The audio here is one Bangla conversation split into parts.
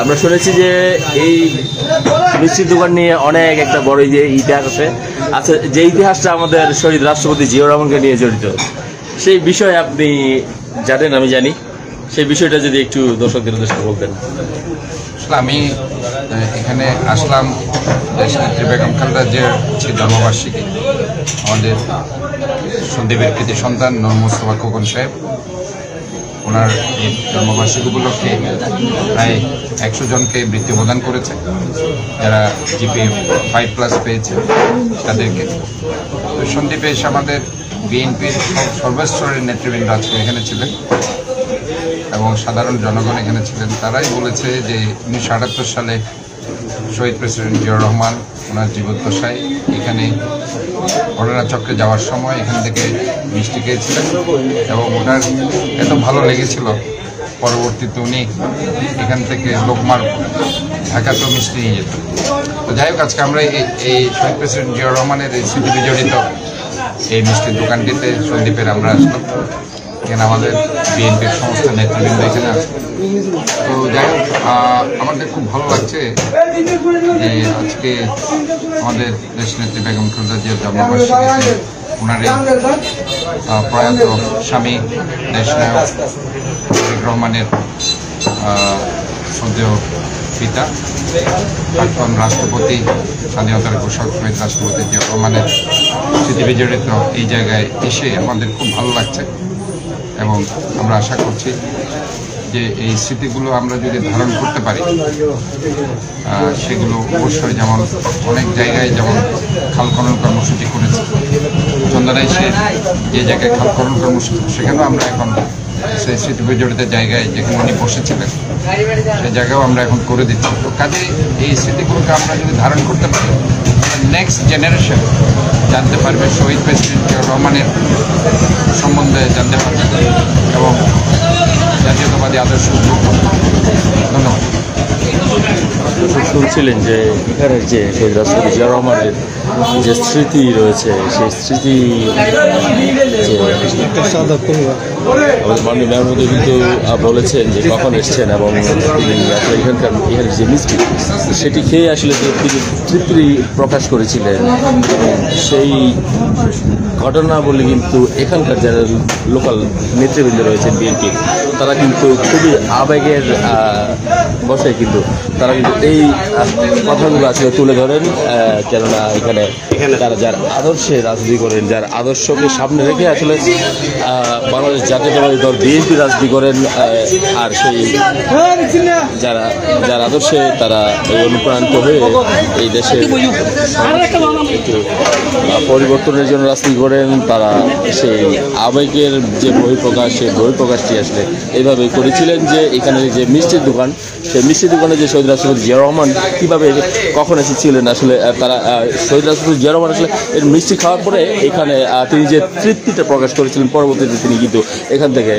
আমরা শুনেছি যে এই মিষ্টির দোকান নিয়ে অনেক একটা বড় যে ইতিহাস আছে। আচ্ছা, যে ইতিহাসটা আমাদের শহীদ রাষ্ট্রপতি জিয়াউর রহমানকে নিয়ে জড়িত, সেই বিষয়ে আপনি জানেন? আমি জানি। সেই বিষয়টা যদি একটু দর্শকদের উদ্দেশ্যে বলতেন। আসলে আমি এখানে আসলাম দেশনেত্রী বেগম খালেদা জিয়ার জন্মবার্ষিকী। আমাদের সন্দীপের কৃতি সন্তান নূর মুস্তফা খোকন সাহেব, ওনার এই জন্মবার্ষিকী উপলক্ষে প্রায় 100 জনকে বৃত্তি প্রদান করেছে, যারা জিপিএ 5+ পেয়েছে তাদেরকে। তো সন্দীপে এসে আমাদের বিএনপির সর্বস্তরের নেতৃবৃন্দ আজকে এখানে ছিলেন এবং সাধারণ জনগণ এখানে ছিলেন। তারাই বলেছে যে 1978 সালে শহীদ প্রেসিডেন্ট জিয়াউর রহমান ওনার জীবদ্দশায় এখানে ঘটনা চক্রে যাওয়ার সময় এখান থেকে মিষ্টি খেয়েছিলেন এবং ওনার এত ভালো লেগেছিল, পরবর্তীতে উনি এখান থেকে লোকমার ঢাকাতেও মিষ্টি নিয়ে যেত। তো যাই হোক, আজকে আমরা এই শহীদ প্রেসিডেন্ট জিয়াউর রহমানের এই স্মৃতি বিজড়িত এই মিষ্টির দোকানটিতে সন্দীপের আমরা আসলাম। এখানে আমাদের বিএনপির সমস্ত নেতৃবৃন্দ এখানে আছে। তো যাই হোক, আমাদের খুব ভালো লাগছে যে আজকে আমাদের দেশনেত্রী বেগম খালেদা জিয়ার জন্মবার্ষিকীতে ওনার প্রয়াত স্বামী দেশনায়ক তারেক রহমানের শ্রদ্ধেয় পিতা, প্রাক্তন রাষ্ট্রপতি, স্বাধীনতার ঘোষক শহীদ রাষ্ট্রপতি জিয়াউর রহমানের স্মৃতি বিজড়িত এই জায়গায় এসে আমাদের খুব ভালো লাগছে এবং আমরা আশা করছি যে এই স্মৃতিগুলো আমরা যদি ধারণ করতে পারি, সেগুলো অবশ্যই যেমন অনেক জায়গায় যেমন খাল খনন কর্মসূচি করেছে, চন্দনায় সে যে জায়গায় খাল খনন কর্মসূচি, সেখানেও আমরা এখন সেই স্মৃতি বিজড়িত জায়গায় যেখানে উনি বসেছিলেন সেই জায়গাও আমরা এখন করে দিচ্ছি। তো কাজে এই স্মৃতিগুলোকে আমরা যদি ধারণ করতে পারি, নেক্সট জেনারেশন জানতে পারবে শহীদ প্রেসিডেন্ট জিয়াউর রহমানের সম্বন্ধে, জানতে পারবে এবং জাতীয়তাবাদী আদর্শ। ধন্যবাদ। শুনছিলেন যে এখানের যে শহীদ রাষ্ট্রপতি জিয়াউর রহমানের যে স্মৃতি রয়েছে, সেই স্মৃতি আমাদের মাননীয় মেয়র কিন্তু বলেছেন যে কখন এসছেন এবং তিনি আসলে এখানকার যে মিষ্টি সেটি খেয়ে আসলে তিনি তৃপ্তি প্রকাশ করেছিলেন। সেই ঘটনা বলে কিন্তু এখানকার যারা লোকাল নেতৃবৃন্দ রয়েছেন বিএনপি, তারা কিন্তু খুবই আবেগের বসে কিন্তু তারা কিন্তু এই কথাগুলো আসলে তুলে ধরেন। কেননা এখানে তারা যার আদর্শে রাজনীতি করেন, যার আদর্শকে সামনে রেখে আসলে বাংলাদেশ জাতীয়তাবাদী দল বিএনপি রাজনীতি করেন, আর সেই যার আদর্শে তারা অনুপ্রাণিত হয়ে এই দেশের একটু পরিবর্তনের জন্য রাজনীতি করেন, তারা সেই আবেগের যে বহিঃপ্রকাশ, সেই বহিঃপ্রকাশটি আসলে এইভাবেই করেছিলেন যে এখানে যে মিষ্টির দোকান, সেই মিষ্টির দোকানে যে শহীদ রাষ্ট্রপতি জিয়াউর রহমান কীভাবে কখন এসেছিলেন, আসলে তারা শহীদ রাষ্ট্রপতি জিয়াউর রহমান আসলে এর মিষ্টি খাওয়ার পরে এখানে তিনি যে তৃপ্তিটা প্রকাশ করেছিলেন, পরবর্তীতে তিনি কিন্তু এখান থেকে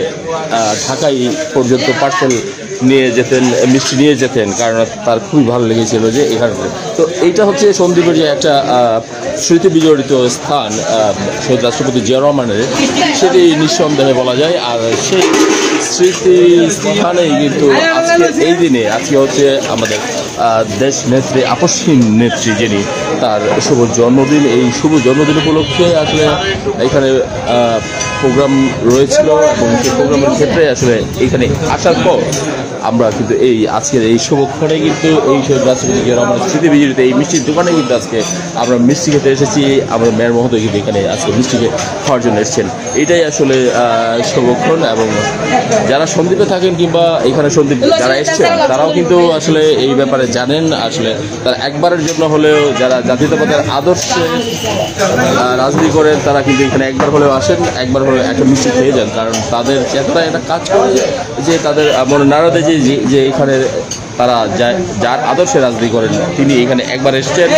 ঢাকায় পর্যন্ত পার্সেল নিয়ে যেতেন, মিষ্টি নিয়ে যেতেন, কারণ তার খুবই ভালো লেগেছিল যে এখানে। তো এইটা হচ্ছে সন্দীপের যে একটা স্মৃতি বিজড়িত স্থান শহীদ রাষ্ট্রপতি জিয়াউর রহমানের, সেটি নিঃসন্দেহে বলা যায়। আর সেই স্মৃতি স্থানেই কিন্তু আজকে এই দিনে, আজকে হচ্ছে আমাদের দেশ নেত্রী, আপসহীন নেত্রী যিনি, তার শুভ জন্মদিন। এই শুভ জন্মদিন উপলক্ষে আসলে এখানে প্রোগ্রাম রয়েছিল এবং সেই প্রোগ্রামের ক্ষেত্রে আসলে এখানে আসার পর আমরা কিন্তু এই আজকের এই শুভক্ষণে কিন্তু এই শহীদ রাষ্ট্রপতি জিয়াউর রহমানের স্মৃতি বিজড়িত এই মিষ্টির দোকানে কিন্তু আজকে আমরা মিষ্টি খেতে এসেছি। আমরা মেয়র মহোদয় কিন্তু এখানে আজকে মিষ্টি খাওয়ার জন্য এসেছেন। এটাই আসলে শুভক্ষণ। এবং যারা সন্দীপে থাকেন কিংবা এখানে সন্দীপ যারা এসছেন, তারাও কিন্তু আসলে এই ব্যাপারে জানেন। আসলে তারা একবারের জন্য হলেও, যারা জাতীয়তাবাদের আদর্শে রাজনীতি করেন, তারা কিন্তু এখানে একবার হলেও আসেন, একবার হলেও একটা মিষ্টি খেয়ে যান। কারণ তাদের চেতনা এটা কাজ করে যে তাদের মনে নাড়াতে যে এখানে তারা যার আদর্শে রাজনীতি করেন, তিনি এখানে একবার এসেছেন,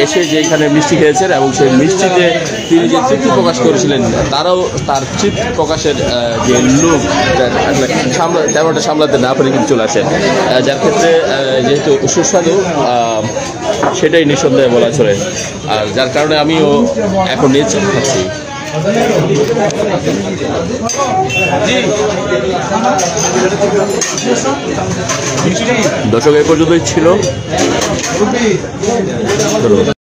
এসে যে এখানে মিষ্টি খেয়েছেন এবং সেই মিষ্টিতে তিনি যে তৃপ্তি প্রকাশ করেছিলেন, তারাও তার তৃপ্তি প্রকাশের যে লোক তেমনটা সামলাতে না পারে কিন্তু চলে আসেন, যার ক্ষেত্রে যেহেতু সুস্বাদু সেটাই নিঃসন্দেহে বলা চলে। আর যার কারণে আমিও এখন নিয়ে খাচ্ছি। দর্শক এই পর্যন্তই ছিল।